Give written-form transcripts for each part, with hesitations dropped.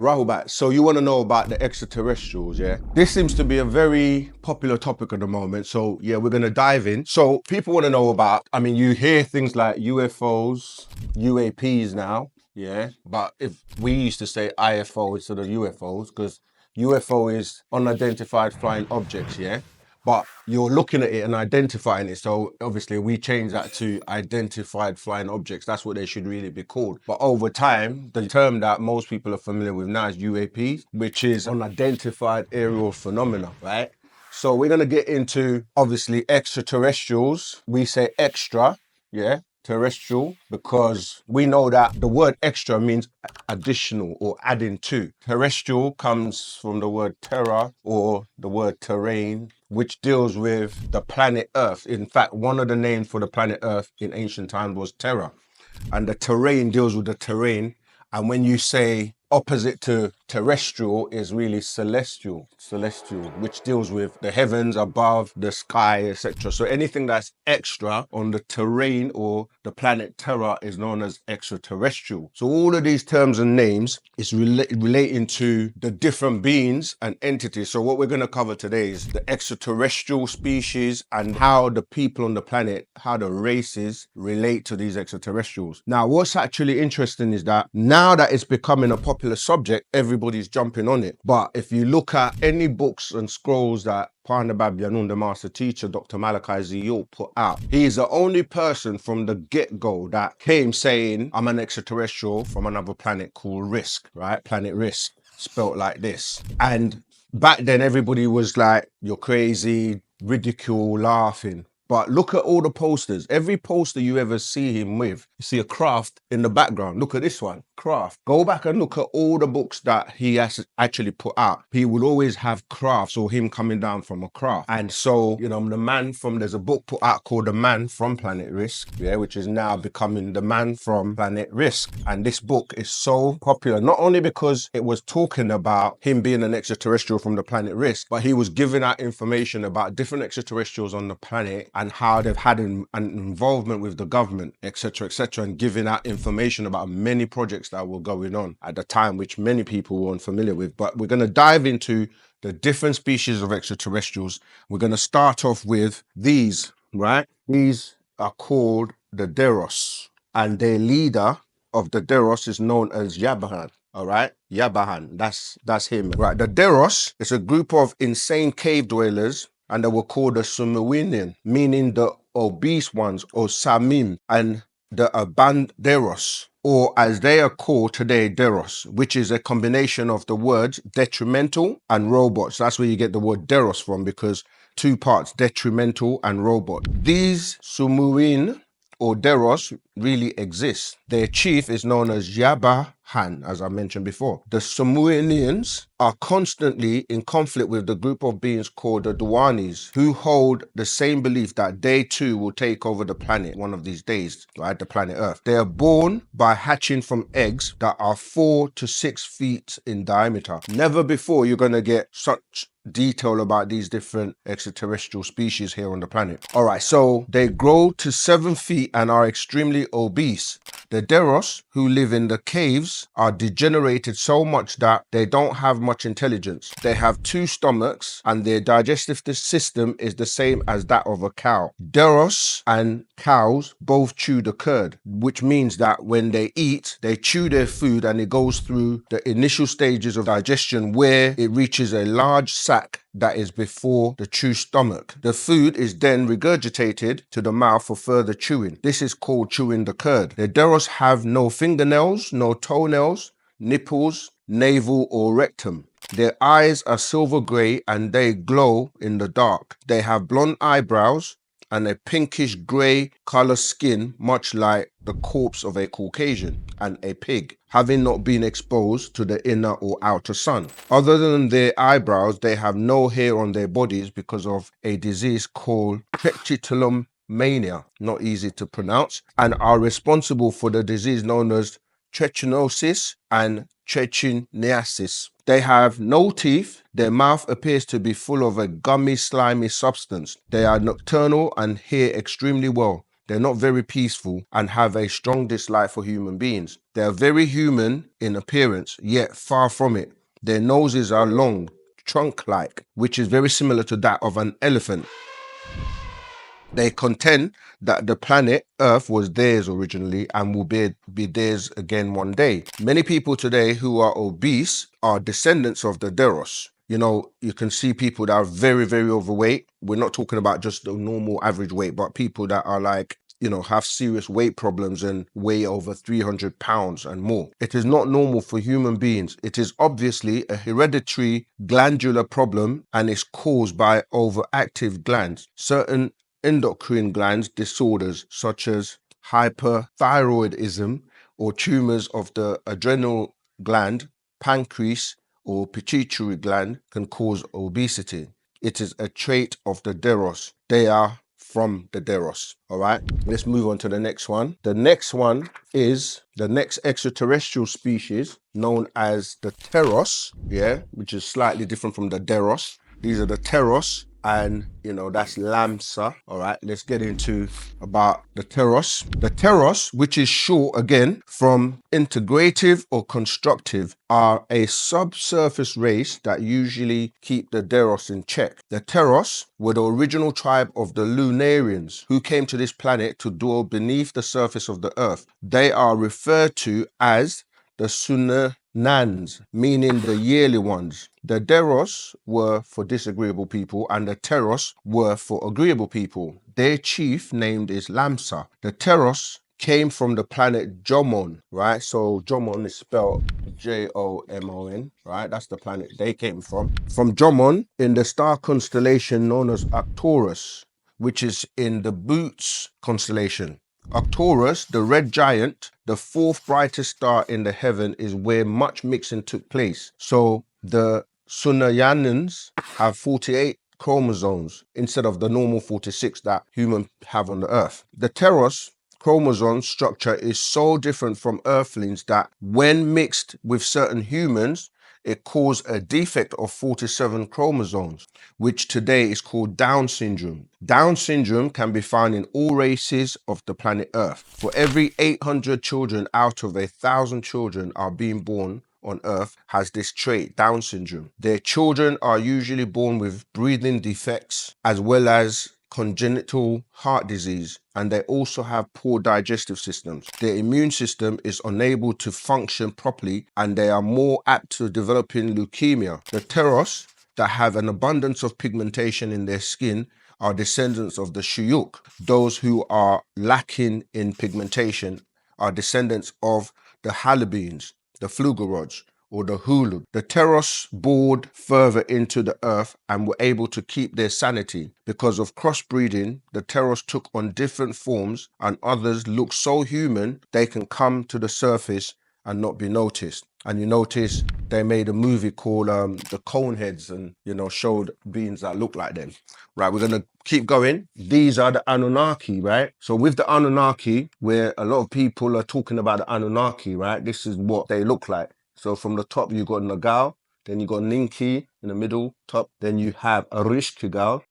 Rahubat, so you want to know about the extraterrestrials, yeah? This seems to be a very popular topic at the moment, so yeah, we're going to dive in. So people want to know about, I mean, you hear things like UFOs, UAPs now, yeah? But if we used to say IFO instead of UFOs, because UFO is unidentified flying objects, yeah? But you're looking at it and identifying it. So obviously we change that to identified flying objects. That's what they should really be called. But over time, the term that most people are familiar with now is UAP, which is unidentified aerial phenomena, right? So we're going to get into obviously extraterrestrials. We say extra, yeah, terrestrial, because we know that the word extra means additional or adding to. Terrestrial comes from the word terra or the word terrain, which deals with the planet Earth. In fact, one of the names for the planet Earth in ancient times was Terra. And the terrain deals with the terrain. And when you say opposite to terrestrial is really celestial, which deals with the heavens above, the sky, etc. So anything that's extra on the terrain or the planet Terra is known as extraterrestrial. So all of these terms and names is relating to the different beings and entities. So what we're going to cover today is the extraterrestrial species and how the people on the planet, how the races relate to these extraterrestrials. Now, what's actually interesting is that now that it's becoming a popular subject, everybody's jumping on it. But if you look at any books and scrolls that Yanun, the master teacher, Dr. Malachi Z. York, put out, he is the only person from the get-go that came saying, I'm an extraterrestrial from another planet called Risk, right? Planet Risk, spelt like this. And back then, everybody was like, you're crazy, ridicule, laughing. But look at all the posters. Every poster you ever see him with, you see a craft in the background. Look at this one, craft. Go back and look at all the books that he has actually put out. He will always have crafts or him coming down from a craft. And so, you know, there's a book put out called The Man from Planet Risk, yeah, which is now becoming The Man from Planet Risk. And this book is so popular, not only because it was talking about him being an extraterrestrial from the planet Risk, but he was giving out information about different extraterrestrials on the planet and how they've had an involvement with the government, etc., and giving out information about many projects that were going on at the time, which many people weren't familiar with. But we're going to dive into the different species of extraterrestrials. We're going to start off with these, right? These are called the Deros, and their leader of the Deros is known as Yabahaan. All right, Yabahaan, that's him. Right, the Deros is a group of insane cave dwellers, and they were called the Sumuwnean, meaning the obese ones, or Samim, and the Abandonderos, or as they are called today, Deros, which is a combination of the words detrimental and robots. That's where you get the word Deros from, because two parts, detrimental and robot. These Sumuwnean or Deros really exist. Their chief is known as Yabahaan, as I mentioned before. The Sumuwneans are constantly in conflict with the group of beings called the Duanis, who hold the same belief that they too will take over the planet one of these days, right? The planet Earth. They are born by hatching from eggs that are 4 to 6 feet in diameter. Never before you're going to get such detail about these different extraterrestrial species here on the planet. All right, so they grow to 7 feet and are extremely obese. The Deros, who live in the caves, are degenerated so much that they don't have much intelligence. They have 2 stomachs and their digestive system is the same as that of a cow. Deros and cows both chew the curd, which means that when they eat, they chew their food and it goes through the initial stages of digestion where it reaches a large sac that is before the true stomach. The food is then regurgitated to the mouth for further chewing. This is called chewing the curd. The Deros have no fingernails, no toenails, nipples, navel or rectum. Their eyes are silver grey and they glow in the dark. They have blonde eyebrows and a pinkish grey colour skin, much like the corpse of a Caucasian and a pig, having not been exposed to the inner or outer sun. Other than their eyebrows, they have no hair on their bodies because of a disease called Reticulan-Markabians, not easy to pronounce, and are responsible for the disease known as trichinosis and trichiniasis. They have no teeth. Their mouth appears to be full of a gummy, slimy substance. They are nocturnal and hear extremely well. They're not very peaceful and have a strong dislike for human beings. They are very human in appearance, yet far from it. Their noses are long, trunk-like, which is very similar to that of an elephant. They contend that the planet Earth was theirs originally and will be theirs again one day. Many people today who are obese are descendants of the Deros. You know, you can see people that are very, very overweight. We're not talking about just the normal average weight, but people that are like, you know, have serious weight problems and weigh over 300 pounds and more. It is not normal for human beings. It is obviously a hereditary glandular problem and is caused by overactive glands. Certain endocrine glands disorders such as hyperthyroidism or tumors of the adrenal gland, pancreas, or pituitary gland can cause obesity. It is a trait of the Deros. They are from the Deros. All right, let's move on to the next one. The next one is the next extraterrestrial species known as the Teros, yeah, which is slightly different from the Deros. These are the Teros, and you know, that's Laamsa. All right, let's get into about the Teros. The Teros, which is short again from integrative or constructive, are a subsurface race that usually keep the Deros in check. The Teros were the original tribe of the Lunarians who came to this planet to dwell beneath the surface of the earth. They are referred to as the Sunaynans, meaning the yearly ones. The Deros were for disagreeable people and the Teros were for agreeable people. Their chief named is Laamsa. The Teros came from the planet Jomon, right? So Jomon is spelled Jomon, right? That's the planet they came from. From Jomon in the star constellation known as Arcturus, which is in the Boots constellation. Arcturus, the red giant, the fourth brightest star in the heaven, is where much mixing took place. So the Sunaynans have 48 chromosomes instead of the normal 46 that humans have on the earth. The Teros chromosome structure is so different from earthlings that when mixed with certain humans, it caused a defect of 47 chromosomes, which today is called Down syndrome. Down syndrome can be found in all races of the planet Earth. For every 800 children out of 1,000 children are being born on Earth has this trait, Down syndrome. Their children are usually born with breathing defects as well as congenital heart disease, and they also have poor digestive systems. Their immune system is unable to function properly and they are more apt to developing leukemia. The Teros that have an abundance of pigmentation in their skin are descendants of the Shuyuk. Those who are lacking in pigmentation are descendants of the Halibeans, the Flugelrods, or the Hulu. The Teros bored further into the earth and were able to keep their sanity. Because of crossbreeding, the Teros took on different forms and others look so human they can come to the surface and not be noticed. And you notice they made a movie called The Coneheads and, you know, showed beings that look like them. Right, we're going to keep going. These are the Anunnaqi, right? So with the Anunnaqi, where a lot of people are talking about the Anunnaqi, right? This is what they look like. So from the top, you got Nergal, then you got Ninqi in the middle, top. Then you have Arishkegal,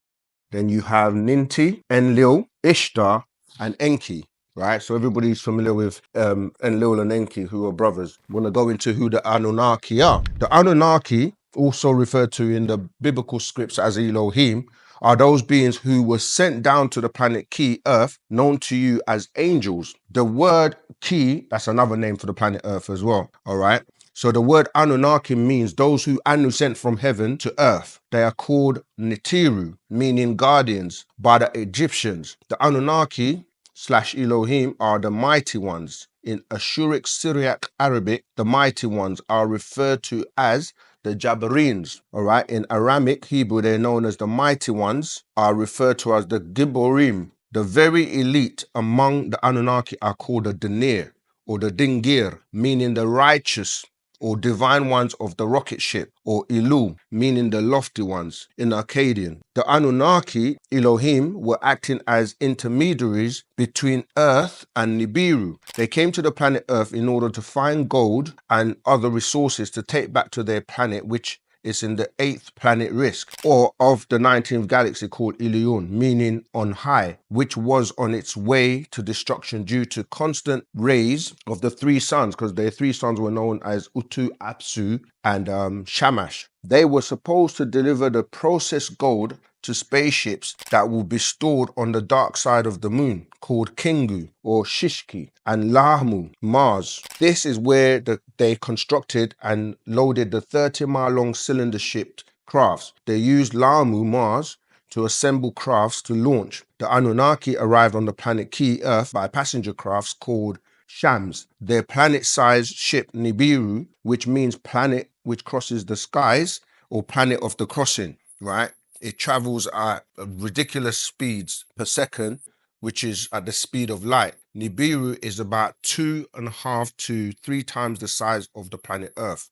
then you have Ninti, Enlil, Ishtar, and Enqi, right? So everybody's familiar with Enlil and Enqi, who are brothers. We're going to go into who the Anunnaqi are. The Anunnaqi, also referred to in the biblical scripts as Eloheem, are those beings who were sent down to the planet Ki, Earth, known to you as angels. The word Ki, that's another name for the planet Earth as well, all right? So the word Anunnaqi means those who Anu sent from heaven to earth. They are called Neteru, meaning guardians, by the Egyptians. The Anunnaqi / Eloheem are the mighty ones. In Ashuric Syriac Arabic, the mighty ones are referred to as the Jabbariyns. All right. In Aramic Hebrew, they're known as the mighty ones, are referred to as the Gibboreem. The very elite among the Anunnaqi are called the Dinneer or the Dingir, meaning the righteous or divine ones of the rocket ship, or Ilu, meaning the lofty ones in Akkadian. The Anunnaqi, Eloheem, were acting as intermediaries between Earth and Nibiru. They came to the planet Earth in order to find gold and other resources to take back to their planet, which it's in the 8th planet Risk, or of the 19th galaxy called Ilion, meaning on high, which was on its way to destruction due to constant rays of the 3 suns, because their 3 suns were known as Utu, Apsu, and Shamash. They were supposed to deliver the processed gold to spaceships that will be stored on the dark side of the moon, called Kingu or Shishki, and Lahmu, Mars. This is where they constructed and loaded the 30-mile-long cylinder-shaped crafts. They used Lahmu, Mars, to assemble crafts to launch. The Anunnaqi arrived on the planet Key, Earth, by passenger crafts called Shams. Their planet-sized ship Nibiru, which means planet which crosses the skies, or planet of the crossing, right? It travels at ridiculous speeds per second, which is at the speed of light. Nibiru is about 2.5 to 3 times the size of the planet Earth.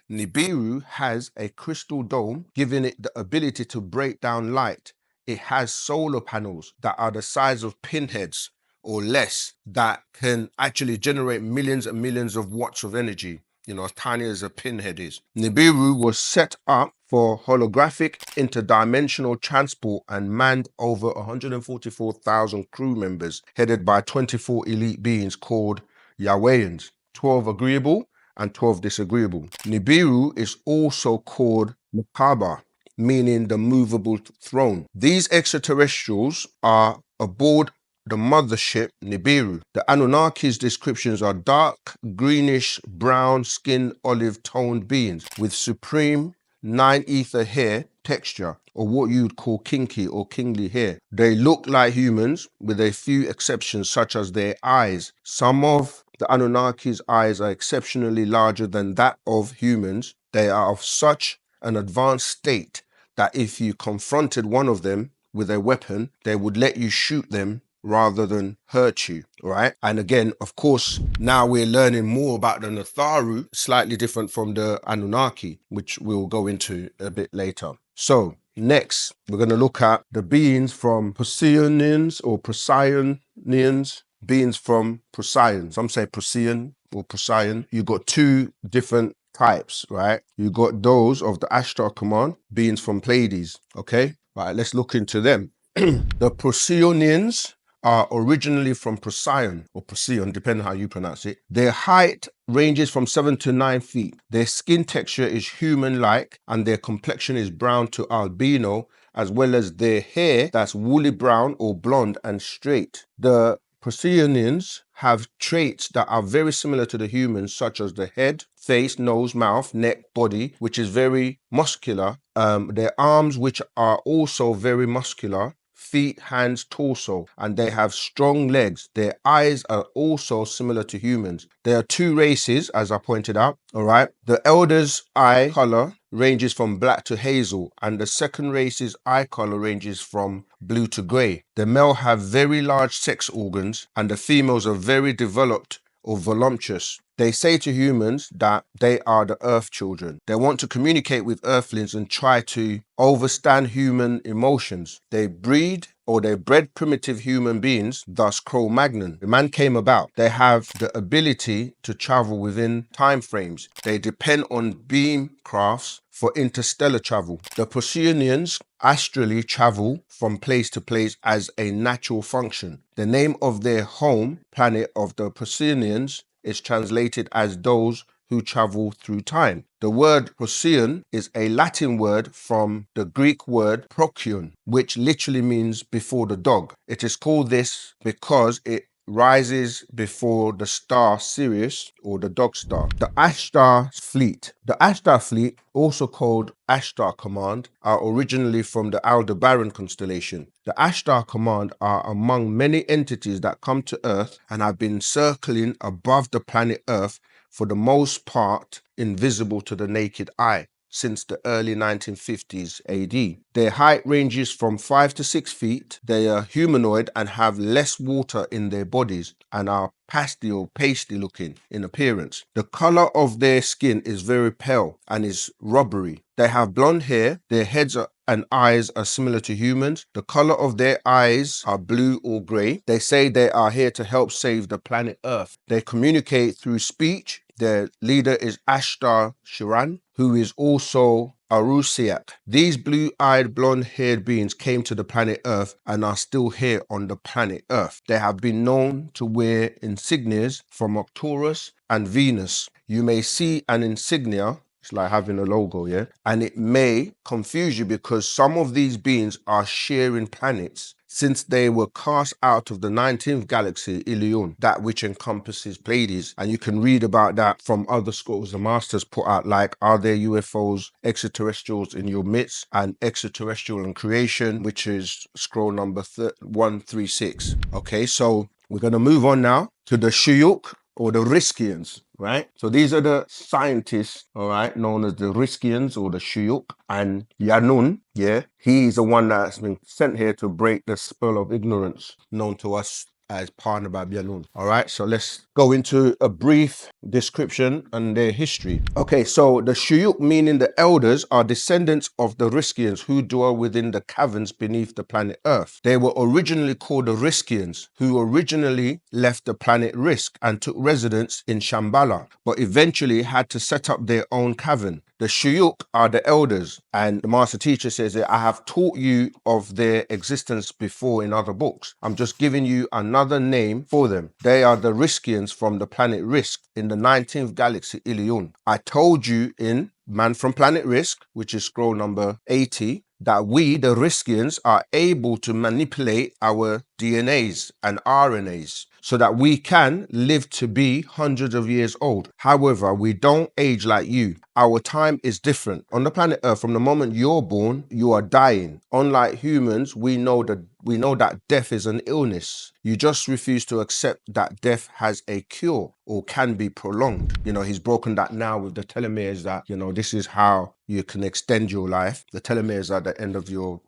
Nibiru has a crystal dome, giving it the ability to break down light. It has solar panels that are the size of pinheads or less, that can actually generate millions and millions of watts of energy, you know, as tiny as a pinhead is. Nibiru was set up for holographic interdimensional transport and manned over 144,000 crew members, headed by 24 elite beings called Yabahaan, 12 agreeable and 12 disagreeable. Nibiru is also called Makaba, meaning the movable throne. These extraterrestrials are aboard the mothership Nibiru. The Anunnaki's descriptions are dark, greenish, brown, skin, olive toned beings with supreme 9 ether hair texture, or what you'd call kinky or kingly hair. They look like humans with a few exceptions, such as their eyes. Some of the Anunnaki's eyes are exceptionally larger than that of humans. They are of such an advanced state that if you confronted one of them with a weapon, they would let you shoot them rather than hurt you, right? And again, of course, now we're learning more about the Neteru, slightly different from the Anunnaqi, which we'll go into a bit later. So next, we're going to look at the beings from Procyonians or Procyonians, beings from Procyon. Some say Procyon or Procyon. You've got 2 different types, right? You got those of the Ashtar command, beings from Pleiades, okay? Right, let's look into them. The Procyonians are originally from Procyon, or Procyon, depending on how you pronounce it. Their height ranges from 7 to 9 feet. Their skin texture is human-like, and their complexion is brown to albino, as well as their hair that's woolly brown or blonde and straight. The Procyonians have traits that are very similar to the humans, such as the head, face, nose, mouth, neck, body, which is very muscular. Their arms, which are also very muscular, feet, hands, torso, and they have strong legs. Their eyes are also similar to humans. There are 2 races, as I pointed out, all right? The elder's eye color ranges from black to hazel, and the second race's eye color ranges from blue to gray. The male have very large sex organs, and the females are very developed or voluptuous. They say to humans that they are the earth children. They want to communicate with earthlings and try to overstand human emotions. They breed, or they bred primitive human beings, thus Cro-Magnon. The man came about. They have the ability to travel within time frames. They depend on beam crafts for interstellar travel. The Procyonians astrally travel from place to place as a natural function. The name of their home planet of the Procyonians is translated as those who travel through time. The word Procyon is a Latin word from the Greek word procyon, which literally means before the dog. It is called this because it rises before the star Sirius, or the dog star. The Ashtar fleet. The Ashtar fleet, also called Ashtar command, are originally from the Aldebaran constellation. The Ashtar command are among many entities that come to Earth and have been circling above the planet Earth, for the most part invisible to the naked eye, since the early 1950s AD. Their height ranges from 5 to 6 feet. They are humanoid and have less water in their bodies and are pasty or pasty looking in appearance. The color of their skin is very pale and is rubbery. They have blonde hair. Their heads and eyes are similar to humans. The color of their eyes are blue or gray. They say they are here to help save the planet Earth. They communicate through speech. Their leader is Ashtar Shiran, who who is also Arusiak. These blue-eyed, blonde-haired beings came to the planet Earth and are still here on the planet Earth. They have been known to wear insignias from Arcturus and Venus. You may see an insignia, it's like having a logo, yeah? And it may confuse you because some of these beings are sharing planets since they were cast out of the 19th galaxy, Ilion, that which encompasses Pleiades. And you can read about that from other scrolls the masters put out, like, are there UFOs, extraterrestrials in your midst, and extraterrestrial and creation, which is scroll number 136. Okay, so we're going to move on now to the Shuyuk, or the Riskians, right? So these are the scientists, all right, known as the Riskians or the Shuyuk. And Yanun, yeah, he's the one that's been sent here to break the spell of ignorance known to us as Parnabab Yanun. All right, so let's go into a brief description and their history. Okay, so the Shuyuk, meaning the elders, are descendants of the Riskians who dwell within the caverns beneath the planet Earth. They were originally called the Riskians, who originally left the planet Risk and took residence in Shambhala, but eventually had to set up their own cavern. The Shuyuk are the elders, and the master teacher says that I have taught you of their existence before in other books. I'm just giving you another name for them. They are the Riskians from the planet Risk in the 19th galaxy Ilion. I told you in Man from Planet Risk, which is scroll number 80, that we, the Riskians, are able to manipulate our DNAs and RNAs so that we can live to be hundreds of years old. However, we don't age like you. Our time is different. On the planet Earth, from the moment you're born, you are dying. Unlike humans, we know that death is an illness. You just refuse to accept that death has a cure or can be prolonged. You know, he's broken that now with the telomeres, that, you know, this is how you can extend your life. The telomeres are the end of your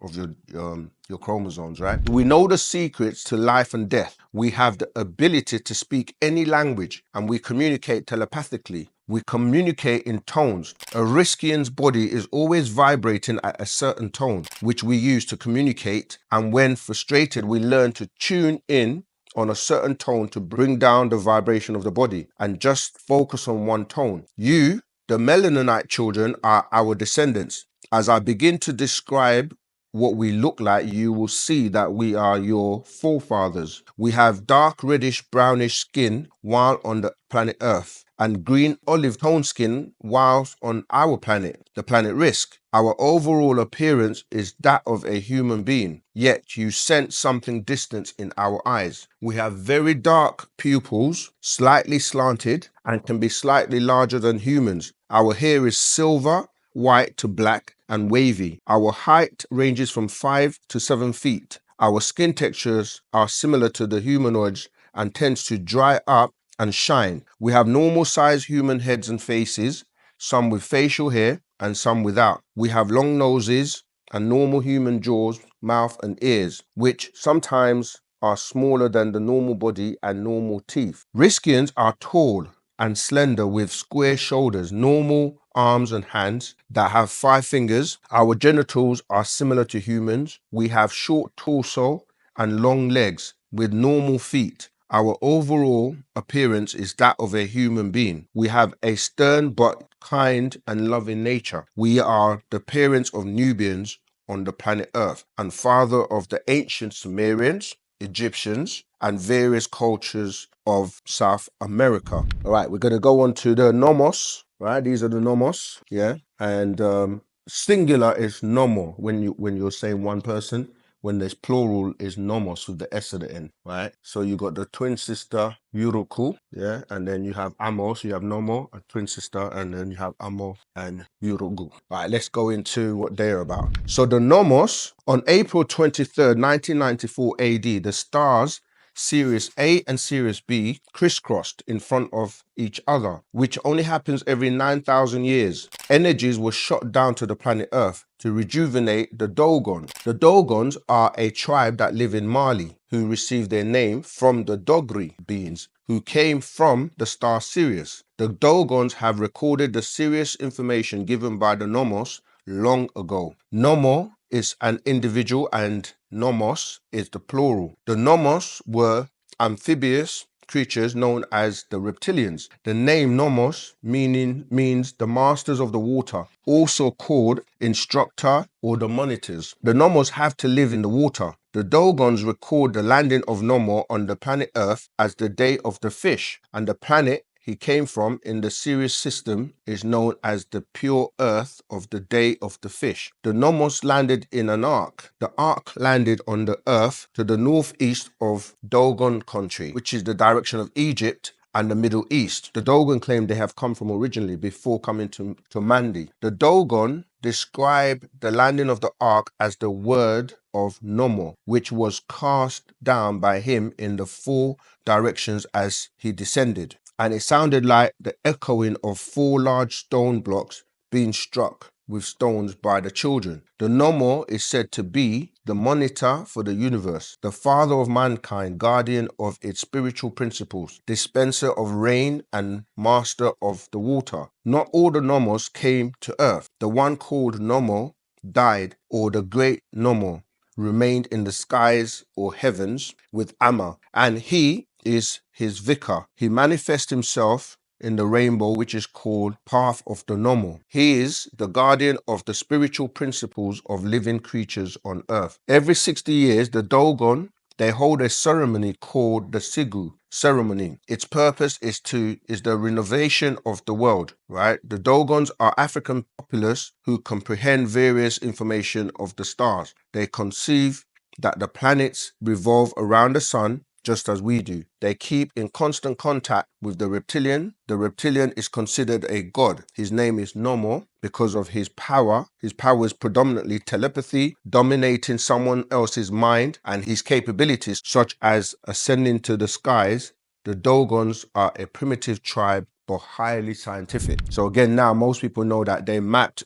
chromosomes, right? We know the secrets to life and death. We have the ability to speak any language, and we communicate telepathically. We communicate in tones. A Riskian's body is always vibrating at a certain tone, which we use to communicate. And when frustrated, we learn to tune in on a certain tone to bring down the vibration of the body and just focus on one tone. You, the Melanonite children, are our descendants. As I begin to describe what we look like, you will see that we are your forefathers. We have dark reddish brownish skin while on the planet Earth, and green olive tone skin whilst on our planet, the planet Risk. Our overall appearance is that of a human being, yet you sense something distant in our eyes. We have very dark pupils, slightly slanted, and can be slightly larger than humans. Our hair is silver, white to black, and wavy. Our height ranges from 5 to 7 feet. Our skin textures are similar to the humanoids and tends to dry up and shine. We have normal sized human heads and faces, some with facial hair and some without. We have long noses and normal human jaws, mouth and ears, which sometimes are smaller than the normal body, and normal teeth. Riskians are tall and slender with square shoulders, normal arms and hands that have 5 fingers. Our genitals are similar to humans. We have short torso and long legs with normal feet. Our overall appearance is that of a human being. We have a stern but kind and loving nature. We are the parents of Nubians on the planet Earth and father of the ancient Sumerians, Egyptians, and various cultures of South America. All right, we're going to go on to the Nomos, right? These are the Nomos, yeah? And singular is Nomo when you're saying one person. When there's plural is Nomos with the S at the end, right? So you got the twin sister Yuruku, yeah? And then you have Amo, so you have Nomo, a twin sister, and then you have Amo and Yurugu. All right, let's go into what they're about. So the Nomos, on April 23rd, 1994 AD, the stars Sirius A and Sirius B crisscrossed in front of each other, which only happens every 9,000 years. Energies were shot down to the planet Earth to rejuvenate the Dogons. The Dogons are a tribe that live in Mali, who received their name from the Dogri beings, who came from the star Sirius. The Dogons have recorded the Sirius information given by the Nomos long ago. Nomo is an individual and Nomos is the plural. The Nomos were amphibious creatures known as the reptilians. The name Nomos means the masters of the water, also called instructor or the monitors. The Nomos have to live in the water. The Dogons record the landing of Nomor on the planet Earth as the day of the fish, and the planet he came from in the Sirius system is known as the pure earth of the day of the fish. The Nomos landed in an ark. The ark landed on the earth to the northeast of Dogon country, which is the direction of Egypt and the Middle East. The Dogon claim they have come from originally before coming to Mandi. The Dogon describe the landing of the ark as the word of Nomor, which was cast down by him in the four directions as he descended. And it sounded like the echoing of four large stone blocks being struck with stones by the children. The Nomor is said to be the monitor for the universe, the father of mankind, guardian of its spiritual principles, dispenser of rain and master of the water. Not all the Nomos came to earth. The one called Nomor died, or the great Nomor remained in the skies or heavens with Amma, and he is his vicar. He manifests himself in the rainbow, which is called Path of the Nomor. He is the guardian of the spiritual principles of living creatures on earth. Every 60 years, the Dogon, they hold a ceremony called the Sigu ceremony. Its purpose is the renovation of the world, right? The Dogons are African populace who comprehend various information of the stars. They conceive that the planets revolve around the sun just as we do. They keep in constant contact with the reptilian. The reptilian is considered a god. His name is Nomor because of his power. His power is predominantly telepathy, dominating someone else's mind, and his capabilities such as ascending to the skies. The Dogons are a primitive tribe but highly scientific. So again, now most people know that they mapped,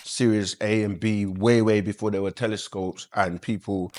Sirius A and B way before there were telescopes and people,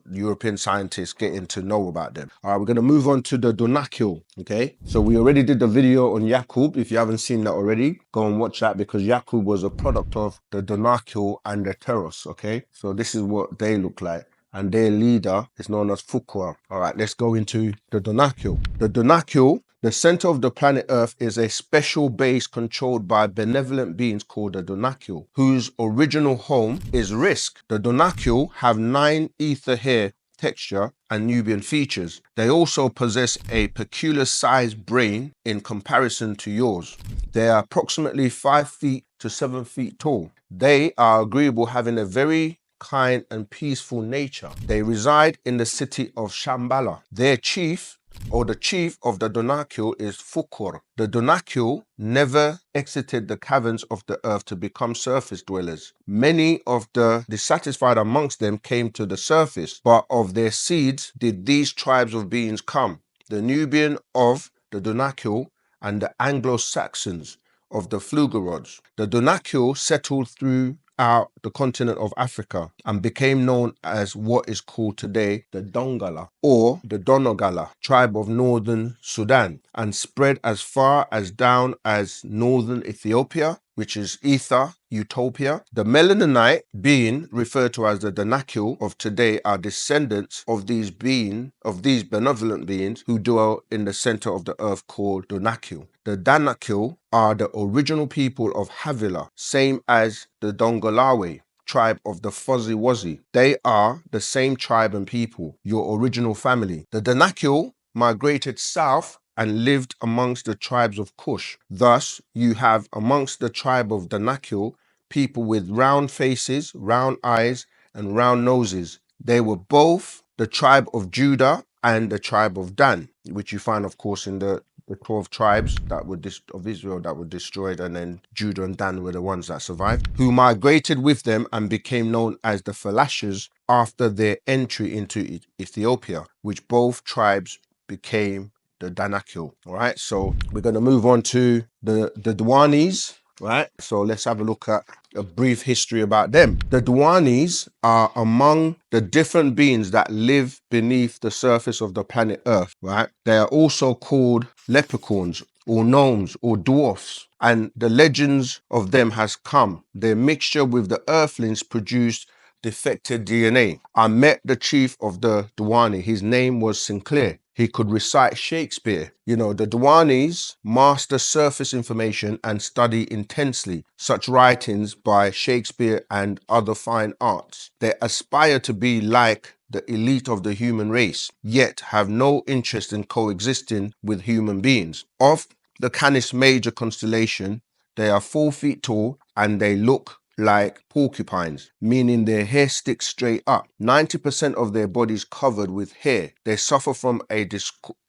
European scientists getting to know about them. All right, we're going to move on to the Donakil, okay? So we already did the video on Yakub. If you haven't seen that already, go and watch that because Yakub was a product of the Donakil and the Teros, okay? So this is what they look like. And their leader is known as Fuqua. All right, let's go into the Donakil. The Donakil, the center of the planet Earth, is a special base controlled by benevolent beings called the Donakil, whose original home is Risk. The Donakil have 9 ether hair texture and Nubian features. They also possess a peculiar sized brain in comparison to yours. They are approximately 5 feet to 7 feet tall. They are agreeable, having a very kind and peaceful nature. They reside in the city of Shambhala. Their chief, or the chief of the Donakil, is Fukur. The Donakil never exited the caverns of the earth to become surface dwellers. Many of the dissatisfied amongst them came to the surface, but of their seeds did these tribes of beings come: the Nubian of the Donakil and the Anglo-Saxons of the Flugelrods. The Donakil settled throughout the continent of Africa and became known as what is called today the Dongala or the Donogala tribe of northern Sudan, and spread as far as down as northern Ethiopia, which is Ether, Utopia. The Melanonite being referred to as the Donakil of today are descendants of these benevolent beings who dwell in the center of the earth called Donakil. The Donakil are the original people of Havila, same as the Dongolawe tribe of the Fuzzy Wuzzy. They are the same tribe and people, your original family. The Donakil migrated south and lived amongst the tribes of Kush. Thus, you have amongst the tribe of Donakil people with round faces, round eyes, and round noses. They were both the tribe of Judah and the tribe of Dan, which you find, of course, in the 12 tribes of Israel that were destroyed, and then Judah and Dan were the ones that survived, who migrated with them and became known as the Falashas after their entry into Ethiopia, which both tribes became the Donakil. All right, so we're going to move on to the Dwanis. Right, so let's have a look at a brief history about them. The Dwanis are among the different beings that live beneath the surface of the planet Earth. Right, they are also called leprechauns or gnomes or dwarfs, and the legends of them has come. Their mixture with the earthlings produced defected DNA. I met the chief of the Dwani. His name was Sinclair. he could recite Shakespeare. You know, the Dwanis master surface information and study intensely such writings by Shakespeare and other fine arts. They aspire to be like the elite of the human race, yet have no interest in coexisting with human beings. Of the Canis Major constellation, they are 4 feet tall and they look like porcupines, meaning their hair sticks straight up. 90% of their bodies covered with hair. They suffer from a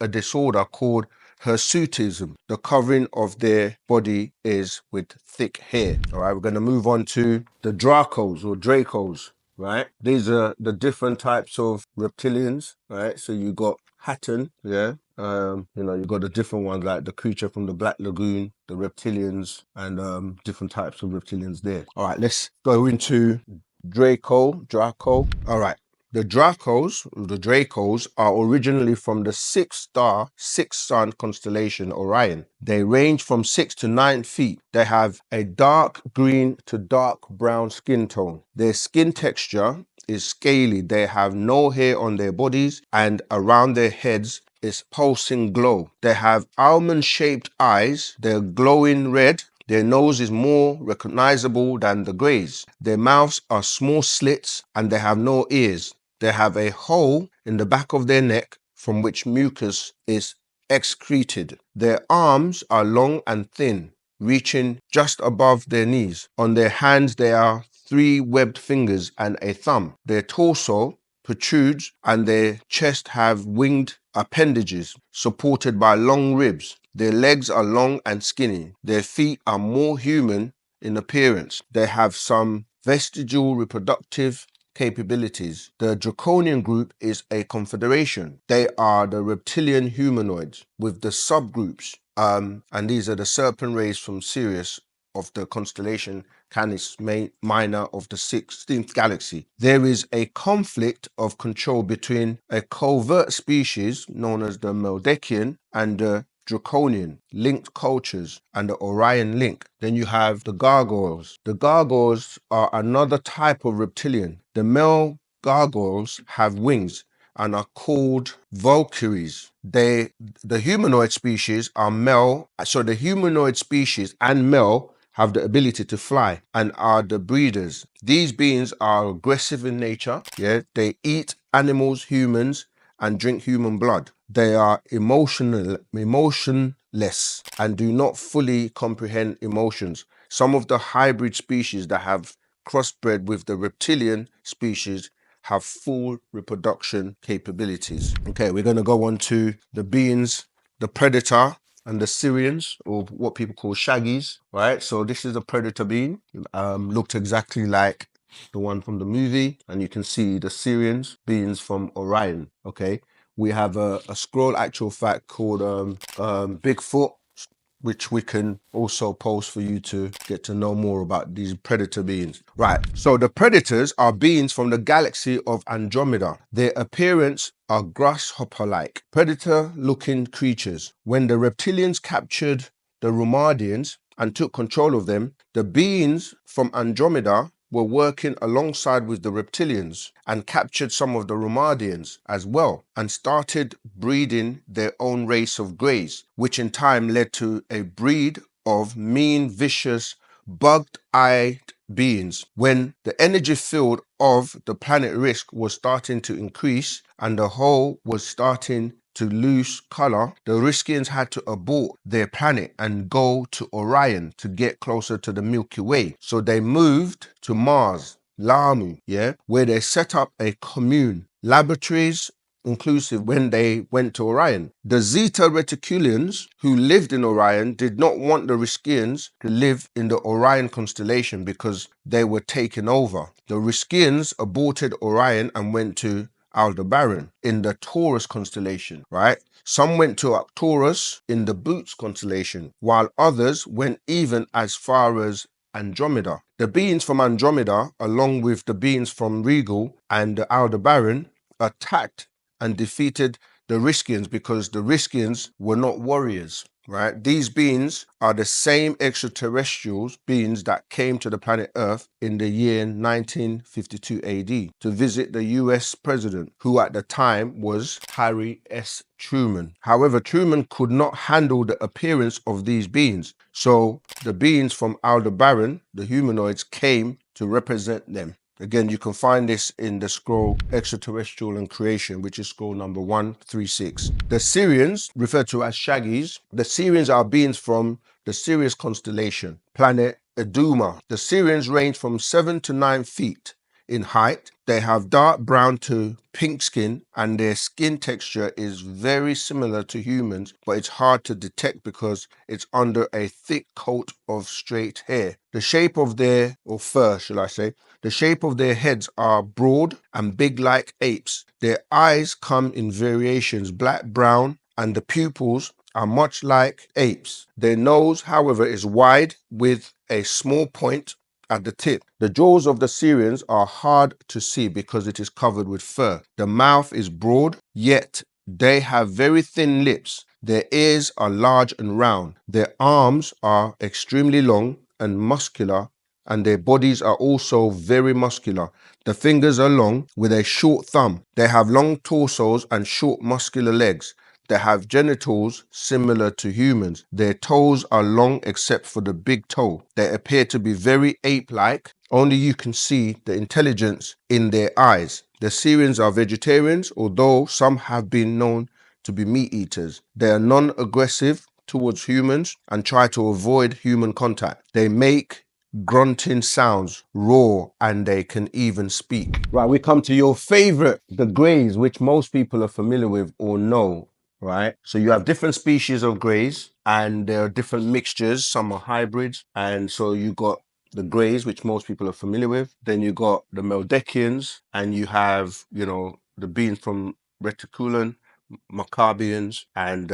disorder called hirsutism. The covering of their body is with thick hair. All right, we're going to move on to the Dracos or Dracos. Right, these are the different types of reptilians. Right, so you got Hatton, yeah. You know, you got the different ones like the creature from the Black Lagoon, the reptilians, and different types of reptilians there. All right, let's go into Draco. All right. The Dracos are originally from the 6-star, 6-sun constellation Orion. They range from 6 to 9 feet. They have a dark green to dark brown skin tone. Their skin texture is scaly. They have no hair on their bodies, and around their heads is pulsing glow. They have almond-shaped eyes. They're glowing red. Their nose is more recognizable than the greys. Their mouths are small slits and they have no ears. They have a hole in the back of their neck from which mucus is excreted. Their arms are long and thin, reaching just above their knees. On their hands there are 3 webbed fingers and a thumb. Their torso protrudes and their chest have winged appendages supported by long ribs. Their legs are long and skinny. Their feet are more human in appearance. They have some vestigial reproductive capabilities. The Draconian group is a confederation. They are the reptilian humanoids with the subgroups, and these are the serpent rays from Sirius of the constellation Canis Minor of the 16th galaxy. There is a conflict of control between a covert species known as the Meldekian and the Draconian, linked cultures, and the Orion link. Then you have the gargoyles. The gargoyles are another type of reptilian. The male gargoyles have wings and are called Valkyries. The humanoid species are male, so the humanoid species and male have the ability to fly and are the breeders. These beings are aggressive in nature. Yeah, they eat animals, humans, and drink human blood. They are emotionless and do not fully comprehend emotions. Some of the hybrid species that have crossbred with the reptilian species have full reproduction capabilities. Okay, we're going to go on to the beings, the predator, and the Syrians, or what people call shaggies, right? So this is a predator being, looked exactly like the one from the movie, and you can see the Syrians beings from Orion. Okay, we have a scroll actual fact called Bigfoot, which we can also post for you to get to know more about these predator beings. Right, so the predators are beings from the galaxy of Andromeda. Their appearance are grasshopper-like, predator-looking creatures. When the reptilians captured the Rumadians and took control of them, the beings from Andromeda were working alongside with the reptilians and captured some of the Rumadians as well and started breeding their own race of greys, which in time led to a breed of mean, vicious, bug-eyed beings. When the energy field of the planet Risk was starting to increase and the whole was starting to lose color, the Riskians had to abort their planet and go to Orion to get closer to the Milky Way. So they moved to Mars, Lamu, yeah, where they set up a commune, laboratories inclusive when they went to Orion. The Zeta Reticulans who lived in Orion did not want the Riskians to live in the Orion constellation because they were taken over. The Riskians aborted Orion and went to Aldebaran in the Taurus constellation, right? Some went to Arcturus in the Boots constellation, while others went even as far as Andromeda. The beings from Andromeda, along with the beings from Regal and Aldebaran, attacked and defeated the Riskians because the Riskians were not warriors, right? These beings are the same extraterrestrials beings that came to the planet Earth in the year 1952 AD to visit the US president, who at the time was Harry S. Truman. However, Truman could not handle the appearance of these beings, so the beings from Aldebaran, the humanoids, came to represent them. Again, you can find this in the scroll Extraterrestrial and Creation, which is scroll number 136. The Syrians, referred to as Shaggies, the Syrians are beings from the Sirius constellation, planet Iduma. The Syrians range from 7 to 9 feet in height. They have dark brown to pink skin, and their skin texture is very similar to humans, but it's hard to detect because it's under a thick coat of straight hair. The shape of their, or fur, shall I say, the shape of their heads are broad and big like apes. Their eyes come in variations, black, brown, and the pupils are much like apes. Their nose, however, is wide with a small point at the tip. The jaws of the Syrians are hard to see because it is covered with fur. The mouth is broad, yet they have very thin lips. Their ears are large and round. Their arms are extremely long and muscular, and their bodies are also very muscular. The fingers are long with a short thumb. They have long torsos and short muscular legs. They have genitals similar to humans. Their toes are long except for the big toe. They appear to be very ape-like. Only you can see the intelligence in their eyes. The Syrians are vegetarians, although some have been known to be meat eaters. They are non-aggressive towards humans and try to avoid human contact. They make grunting sounds, roar, and they can even speak. Right, we come to your favorite, the greys, which most people are familiar with or know. Right, so you have different species of greys, and there are different mixtures. Some are hybrids, and so you got the greys, which most people are familiar with. Then you got the Meldekians, and you have, you know, the beings from Reticulan-Markabians and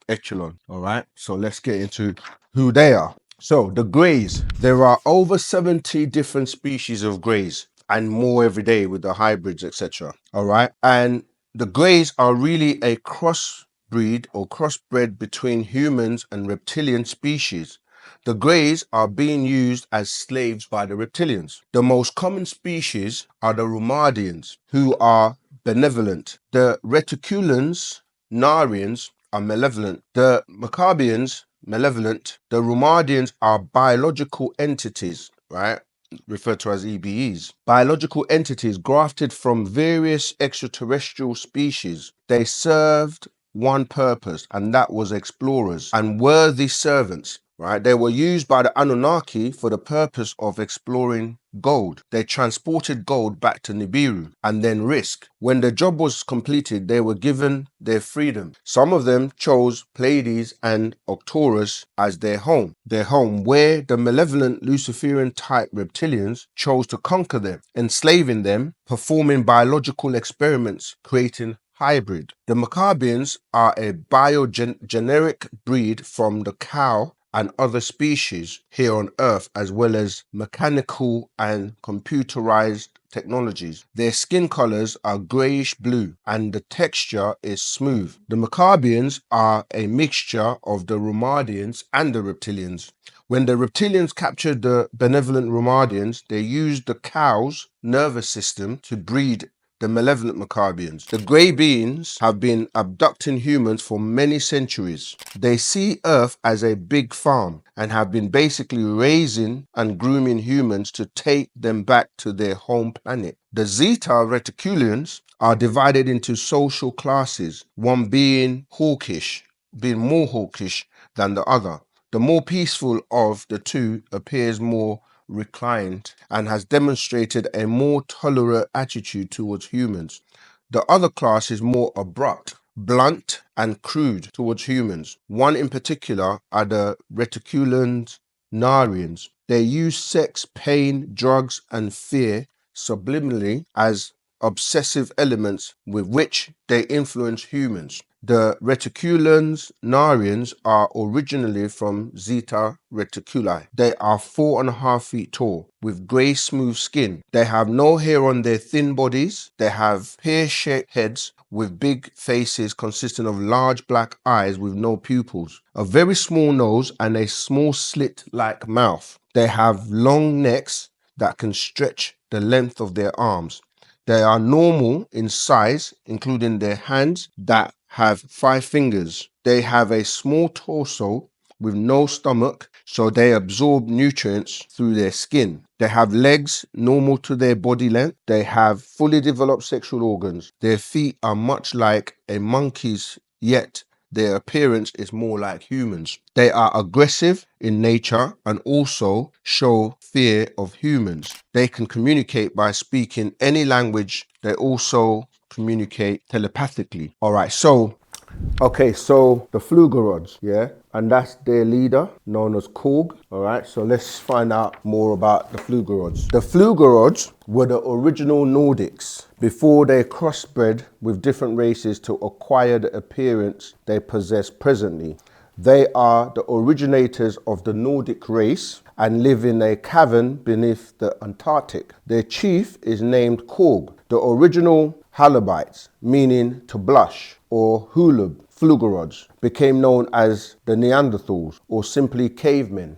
Echelon. All right, so let's get into who they are. So the greys, there are over 70 different species of greys, and more every day with the hybrids, etc. All right, and the greys are really a crossbreed or crossbred between humans and reptilian species. The greys are being used as slaves by the reptilians. The most common species are the Lunarians, who are benevolent. The Reticulans-Markabians are malevolent. The Markabians, malevolent. The Lunarians are biological entities, right? Referred to as EBEs. Biological entities grafted from various extraterrestrial species. They served one purpose, and that was explorers and worthy servants. Right? They were used by the Anunnaqi for the purpose of exploring gold. They transported gold back to Nibiru and then Risk. When the job was completed, they were given their freedom. Some of them chose Pleiades and Arcturus as their home, where the malevolent Luciferian type reptilians chose to conquer them, enslaving them, performing biological experiments, creating hybrid. The Markabians are a biogeneric breed from the cow and other species here on Earth, as well as mechanical and computerized technologies. Their skin colors are grayish blue and the texture is smooth. The Markabians are a mixture of the Lunarians and the reptilians. When the reptilians captured the benevolent Lunarians, they used the cow's nervous system to breed the malevolent Markabians. The grey beings have been abducting humans for many centuries. They see Earth as a big farm and have been basically raising and grooming humans to take them back to their home planet. The Zeta Reticulans are divided into social classes, one being more hawkish than the other. The more peaceful of the two appears more reclined and has demonstrated a more tolerant attitude towards humans. The other class is more abrupt, blunt, and crude towards humans. One in particular are the Reticulan-Markabians. They use sex, pain, drugs, and fear subliminally as obsessive elements with which they influence humans. The Reticulans-Markabians are originally from Zeta Reticuli. They are 4.5 feet tall with grey smooth skin. They have no hair on their thin bodies. They have pear-shaped heads with big faces consisting of large black eyes with no pupils, a very small nose and a small slit-like mouth. They have long necks that can stretch the length of their arms. They are normal in size, including their hands that have 5 fingers. They have a small torso with no stomach, so they absorb nutrients through their skin. They have legs normal to their body length. They have fully developed sexual organs. Their feet are much like a monkey's, yet their appearance is more like humans. They are aggressive in nature and also show fear of humans. They can communicate by speaking any language. They also communicate telepathically. All right, so the Flugelrods, yeah, and that's their leader, known as Korg. All right, so let's find out more about the Flugelrods. The Flugelrods were the original Nordics before they crossbred with different races to acquire the appearance they possess presently. They are the originators of the Nordic race and live in a cavern beneath the Antarctic. Their chief is named Korg. The original Halabites, meaning to blush, or Hulub, Flugelrods, became known as the Neanderthals, or simply cavemen,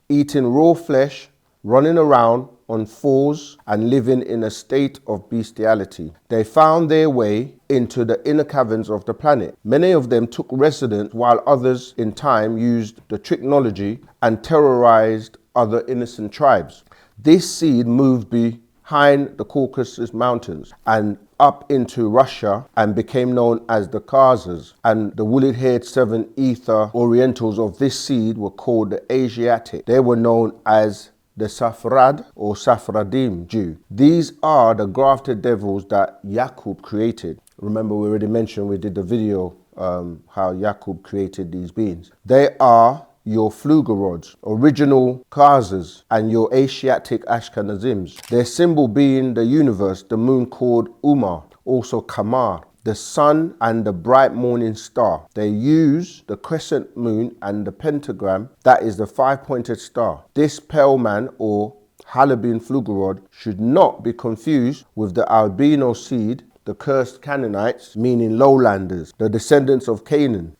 eating raw flesh, running around on fours and living in a state of bestiality. They found their way into the inner caverns of the planet. Many of them took residence, while others in time used the technology and terrorized other innocent tribes. This seed moved behind the Caucasus Mountains and up into Russia and became known as the Khazars, and the woolly-haired 7 Ether Orientals of this seed were called the Asiatic. They were known as the Safrad or Safradim Jew. These are the grafted devils that Yakub created. Remember, we already mentioned, we did the video how Yakub created these beings. They are your Flugelrods, original Khazars, and your Asiatic Ashkenazims. Their symbol being the universe, the moon called Umar, also Kamar, the sun and the bright morning star. They use the crescent moon and the pentagram, that is the 5-pointed star. This pale man or Halabian Flugelrod should not be confused with the albino seed, the cursed Canaanites, meaning lowlanders, the descendants of Canaan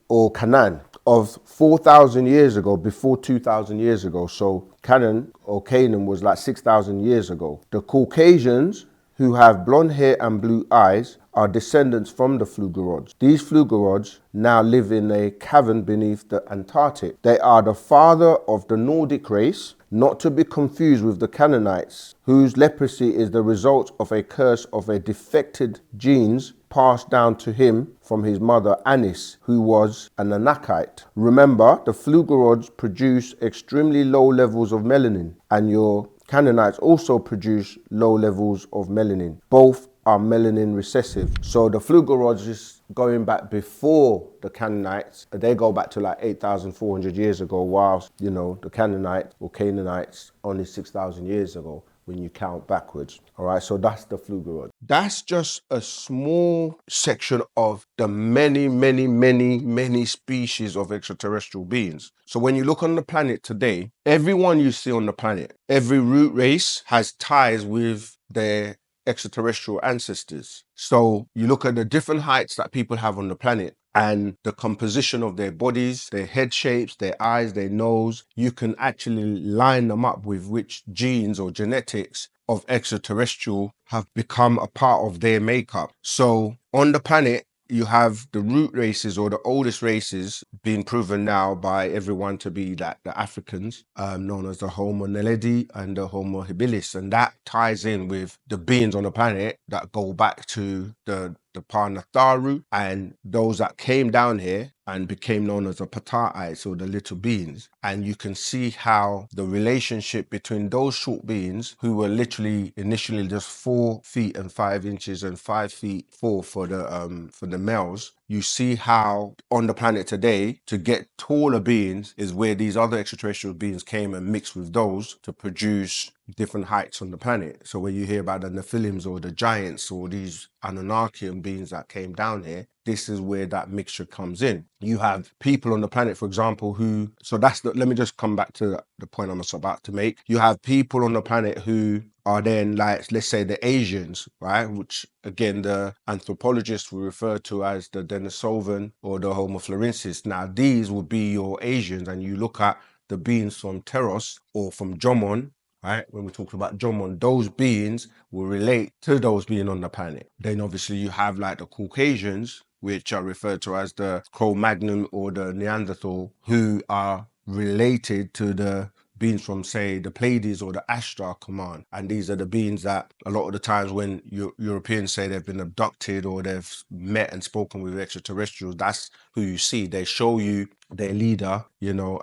or Canaan of 4,000 years ago, before 2,000 years ago. So Canaan or Canaan was like 6,000 years ago. The Caucasians, who have blonde hair and blue eyes, are descendants from the Flugelrods. These Flugelrods now live in a cavern beneath the Antarctic. They are the father of the Nordic race, not to be confused with the Canaanites, whose leprosy is the result of a curse of a defected genes passed down to him from his mother Anis, who was an Anunnaqite. Remember, the Flugelrods produce extremely low levels of melanin, and your Canaanites also produce low levels of melanin. Both are melanin recessive. So the Flugelrods is going back before the Canaanites. They go back to like 8,400 years ago, whilst, you know, the Canaanites or Canaanites only 6,000 years ago when you count backwards. All right, so that's the Flugelrod. That's just a small section of the many species of extraterrestrial beings. So when you look on the planet today, everyone you see on the planet, every root race has ties with their extraterrestrial ancestors. So you look at the different heights that people have on the planet and the composition of their bodies, their head shapes, their eyes, their nose, you can actually line them up with which genes or genetics of extraterrestrial have become a part of their makeup. So on the planet, you have the root races or the oldest races being proven now by everyone to be that the Africans, known as the Homo naledi and the Homo habilis. And that ties in with the beings on the planet that go back to the Parnatharu and those that came down here and became known as the Pataites or the little beings. And you can see how the relationship between those short beings, who were literally initially just 4 feet and 5 inches and 5 feet 4 for the males, you see how on the planet today, to get taller beings is where these other extraterrestrial beings came and mixed with those to produce different heights on the planet. So when you hear about the Nephilims or the giants or these Anunnakian beings that came down here, this is where that mixture comes in. You have people on the planet, for example, let me just come back to the point I'm about to make. You have people on the planet who are then, like, let's say the Asians, right? Which again, the anthropologists will refer to as the Denisovan or the Homo florensis. Now, these would be your Asians, and you look at the beings from Teros or from Jomon, right? When we're talking about Jomon, those beings will relate to those being on the planet. Then obviously you have like the Caucasians, which are referred to as the Cro-Magnon or the Neanderthal, who are related to the beings from, say, the Pleiades or the Ashtar command. And these are the beings that a lot of the times when Europeans say they've been abducted or they've met and spoken with extraterrestrials, that's who you see. They show you their leader, you know,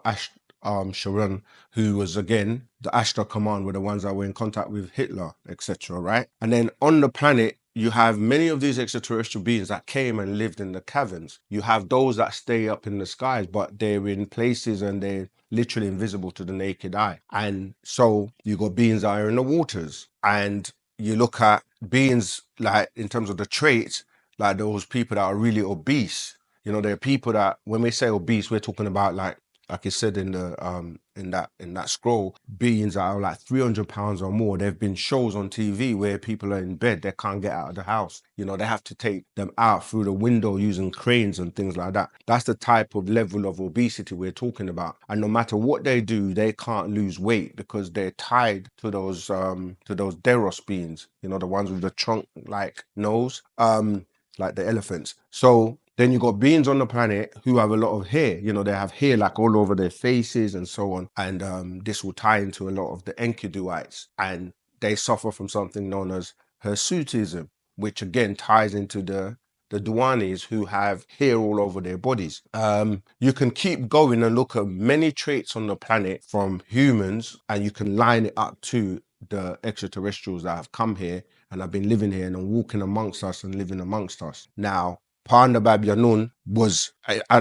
Sharon, who was again the Ashtar command, were the ones that were in contact with Hitler, etc. Right? And then on the planet, you have many of these extraterrestrial beings that came and lived in the caverns. You have those that stay up in the skies, but they're in places and they're literally invisible to the naked eye. And so you got beings that are in the waters. And you look at beings like in terms of the traits, like those people that are really obese. You know, there are people that when we say obese, we're talking about like it said in the in that scroll, beings that are like 300 pounds or more. There have been shows on TV where people are in bed, they can't get out of the house. You know, they have to take them out through the window using cranes and things like that. That's the type of level of obesity we're talking about. And no matter what they do, they can't lose weight because they're tied to those Deros beings, you know, the ones with the trunk like nose, like the elephants. So then you got beings on the planet who have a lot of hair. You know, they have hair like all over their faces and so on. And this will tie into a lot of the Enkiduites. And they suffer from something known as hirsutism, which again ties into the Duanis who have hair all over their bodies. You can keep going and look at many traits on the planet from humans, and you can line it up to the extraterrestrials that have come here and have been living here and are walking amongst us and living amongst us. Now, Panda Babyanun was,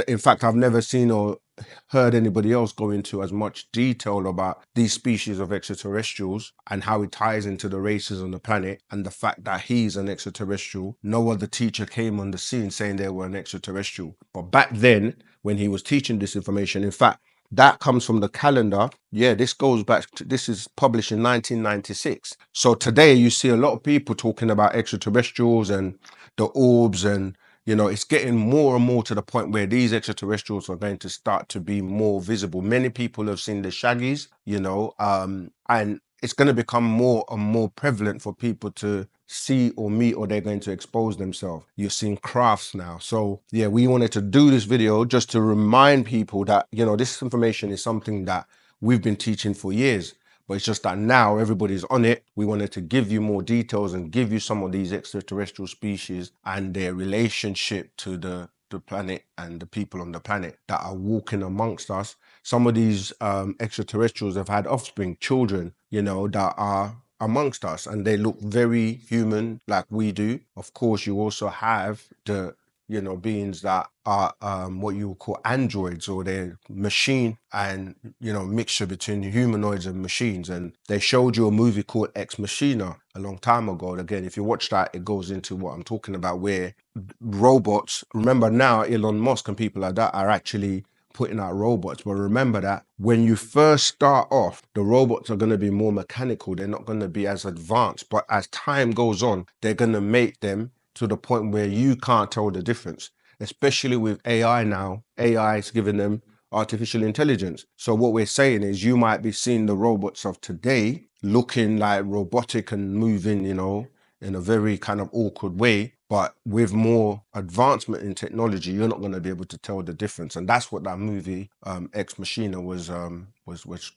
in fact, I've never seen or heard anybody else go into as much detail about these species of extraterrestrials and how it ties into the races on the planet and the fact that he's an extraterrestrial. No other teacher came on the scene saying they were an extraterrestrial. But back then, when he was teaching this information, in fact, that comes from the calendar. Yeah, this goes back to, this is published in 1996. So today you see a lot of people talking about extraterrestrials and the orbs, and you know, it's getting more and more to the point where these extraterrestrials are going to start to be more visible. Many people have seen the Shaggies, you know, and it's going to become more and more prevalent for people to see or meet, or they're going to expose themselves. You're seeing crafts now. So yeah, we wanted to do this video just to remind people that, you know, this information is something that we've been teaching for years. But it's just that now everybody's on it. We wanted to give you more details and give you some of these extraterrestrial species and their relationship to the planet and the people on the planet that are walking amongst us. Some of these extraterrestrials have had offspring, children, you know, that are amongst us, and they look very human like we do. Of course, you also have the, you know, beings that are what you would call androids, or they're machine and, you know, mixture between humanoids and machines. And they showed you a movie called Ex Machina a long time ago. And again, if you watch that, it goes into what I'm talking about, where robots, remember now Elon Musk and people like that are actually putting out robots. But remember that when you first start off, the robots are going to be more mechanical. They're not going to be as advanced. But as time goes on, they're going to make them to the point where you can't tell the difference, especially with AI now. AI is giving them artificial intelligence. So what we're saying is you might be seeing the robots of today looking like robotic and moving, you know, in a very kind of awkward way. But with more advancement in technology, you're not going to be able to tell the difference. And that's what that movie, Ex Machina, was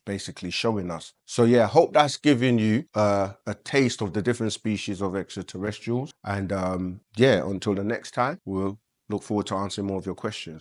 basically showing us. So yeah, hope that's giving you a taste of the different species of extraterrestrials. And yeah, until the next time, we'll look forward to answering more of your questions.